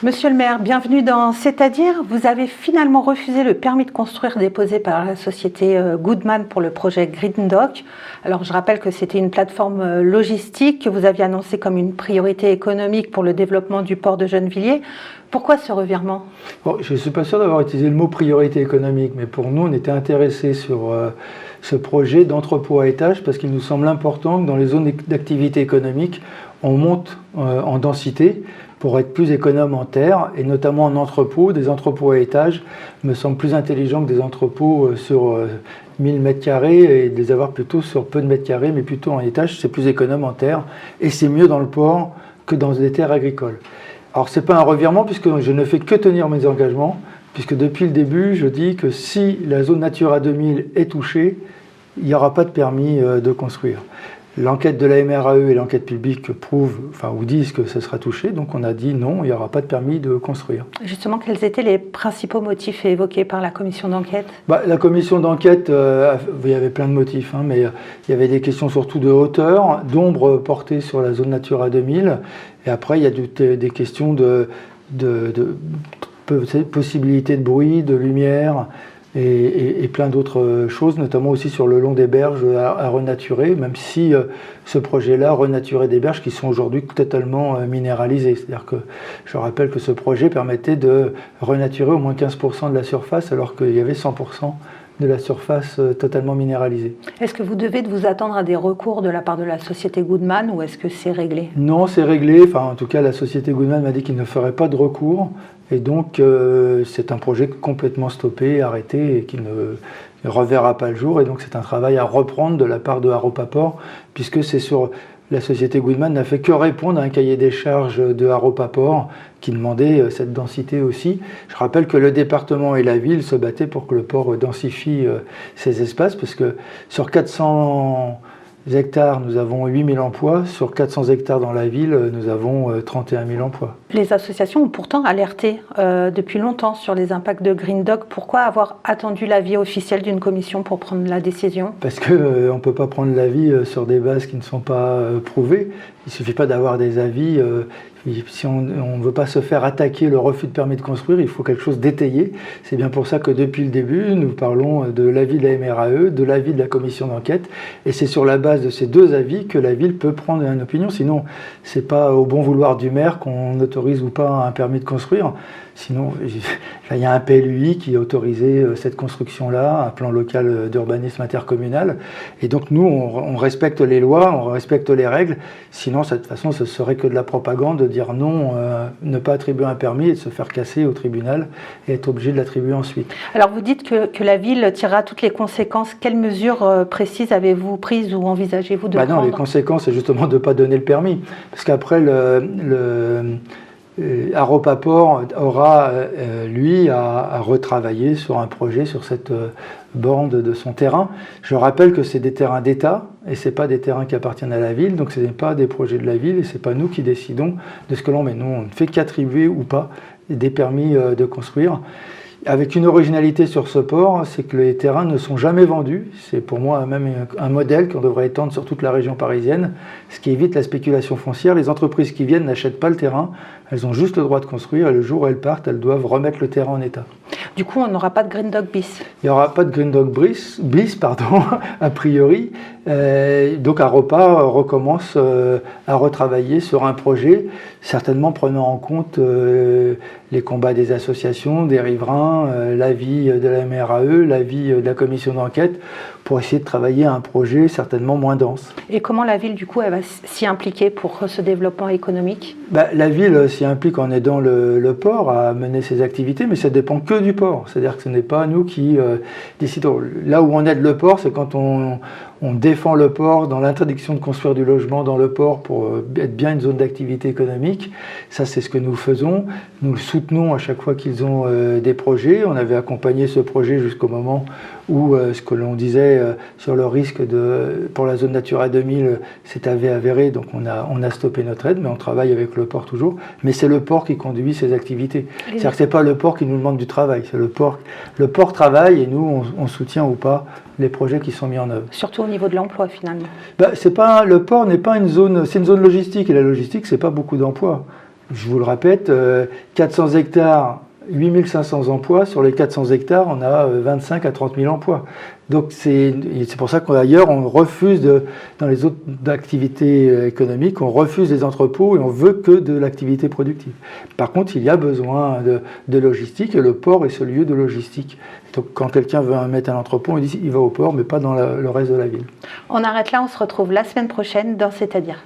Monsieur le maire, bienvenue dans C'est-à-dire. Vous avez finalement refusé le permis de construire déposé par la société Goodman pour le projet Green Dock. Alors je rappelle que c'était une plateforme logistique que vous aviez annoncée comme une priorité économique pour le développement du port de Gennevilliers. Pourquoi ce revirement? Bon, je ne suis pas sûr d'avoir utilisé le mot priorité économique, mais pour nous, on était intéressés sur ce projet d'entrepôt à étage parce qu'il nous semble important que dans les zones d'activité économique, on monte en densité pour être plus économe en terre, et notamment en entrepôt. Des entrepôts à étage me semblent plus intelligents que des entrepôts sur 1000 m² et de les avoir plutôt sur peu de mètres carrés, mais plutôt en étage, c'est plus économe en terre, et c'est mieux dans le port que dans des terres agricoles. Alors ce n'est pas un revirement puisque je ne fais que tenir mes engagements, puisque depuis le début, je dis que si la zone Natura 2000 est touchée, il n'y aura pas de permis de construire. L'enquête de la MRAE et l'enquête publique prouvent, ou disent que ce sera touché, donc on a dit non, il n'y aura pas de permis de construire. Justement, quels étaient les principaux motifs évoqués par la commission d'enquête? La commission d'enquête, il y avait plein de motifs, mais il y avait des questions surtout de hauteur, d'ombre portée sur la zone Natura 2000, et après il y a des questions de possibilité de bruit, de lumière, et plein d'autres choses, notamment aussi sur le long des berges à renaturer, même si ce projet-là renaturait des berges qui sont aujourd'hui totalement minéralisées. C'est-à-dire que je rappelle que ce projet permettait de renaturer au moins 15% de la surface, alors qu'il y avait 100% de la surface totalement minéralisée. Est-ce que vous devez vous attendre à des recours de la part de la société Goodman ou est-ce que c'est réglé? Non, c'est réglé. En tout cas, la société Goodman m'a dit qu'il ne ferait pas de recours. Et donc, c'est un projet complètement stoppé, arrêté et qui ne reverra pas le jour. Et donc, c'est un travail à reprendre de la part de Haropaport, puisque c'est sur... La société Goodman n'a fait que répondre à un cahier des charges de Haropaport qui demandait cette densité aussi. Je rappelle que le département et la ville se battaient pour que le port densifie ces espaces, parce que sur 400 hectares, nous avons 8000 emplois. Sur 400 hectares dans la ville, nous avons 31 000 emplois. Les associations ont pourtant alerté depuis longtemps sur les impacts de Green Dock. Pourquoi avoir attendu l'avis officiel d'une commission pour prendre la décision? Parce qu'on ne peut pas prendre l'avis sur des bases qui ne sont pas prouvées. Il ne suffit pas d'avoir des avis. Si on ne veut pas se faire attaquer le refus de permis de construire, il faut quelque chose d'étayé. C'est bien pour ça que depuis le début, nous parlons de l'avis de la MRAE, de l'avis de la commission d'enquête, et c'est sur la base de ces deux avis que la ville peut prendre une opinion. Sinon, ce n'est pas au bon vouloir du maire qu'on autorise ou pas un permis de construire. Sinon, il y a un PLUI qui a autorisé cette construction-là, un plan local d'urbanisme intercommunal. Et donc nous, on respecte les lois, on respecte les règles. Sinon, de toute façon, ce serait que de la propagande de dire non, ne pas attribuer un permis et de se faire casser au tribunal et être obligé de l'attribuer ensuite. Alors vous dites que la ville tirera toutes les conséquences. Quelles mesures précises avez-vous prises ou envisagez-vous de prendre? Non, les conséquences, c'est justement de ne pas donner le permis. Parce qu'après, Haropaport aura, lui, à retravailler sur un projet, sur cette bande de son terrain. Je rappelle que c'est des terrains d'État et ce n'est pas des terrains qui appartiennent à la ville, donc ce n'est pas des projets de la ville et ce n'est pas nous qui décidons de ce que l'on met. Nous, on ne fait qu'attribuer ou pas des permis de construire. Avec une originalité sur ce port, c'est que les terrains ne sont jamais vendus. C'est pour moi même un modèle qu'on devrait étendre sur toute la région parisienne, ce qui évite la spéculation foncière. Les entreprises qui viennent n'achètent pas le terrain, elles ont juste le droit de construire et le jour où elles partent, elles doivent remettre le terrain en état. Du coup, on n'aura pas de Green Dock bis? Il n'y aura pas de Green Dock bis, a priori. Donc Haropa recommence à retravailler sur un projet, certainement prenant en compte les combats des associations, des riverains, l'avis de la MRAE, l'avis de la commission d'enquête, pour essayer de travailler à un projet certainement moins dense. Et comment la ville, du coup, elle va s'y impliquer pour ce développement économique? La ville s'y implique en aidant le port à mener ses activités, mais ça ne dépend que du port. C'est-à-dire que ce n'est pas nous qui décidons. Là où on aide le port, c'est quand on défend le port dans l'interdiction de construire du logement dans le port pour être bien une zone d'activité économique. Ça, c'est ce que nous faisons. Nous le soutenons à chaque fois qu'ils ont des projets. On avait accompagné ce projet jusqu'au moment où ce que l'on disait sur le risque pour la zone Natura 2000 s'est avéré. Donc on a stoppé notre aide, mais on travaille avec le port toujours. Mais c'est le port qui conduit ces activités. C'est-à-dire que ce n'est pas le port qui nous demande du travail. C'est le port. Le port travaille et nous, on soutient ou pas les projets qui sont mis en œuvre. Surtout au niveau de l'emploi, finalement. Le port n'est pas une zone, c'est une zone logistique, et la logistique, c'est pas beaucoup d'emplois. je vous le répète, 400 hectares, 8500 emplois. Sur les 400 hectares, on a 25 à 30 000 emplois. Donc c'est pour ça qu'ailleurs, on refuse, dans les autres activités économiques, on refuse les entrepôts et on veut que de l'activité productive. Par contre, il y a besoin de logistique et le port est ce lieu de logistique. Donc quand quelqu'un veut mettre un entrepôt, il va au port, mais pas dans le reste de la ville. On arrête là, on se retrouve la semaine prochaine dans C'est-à-dire.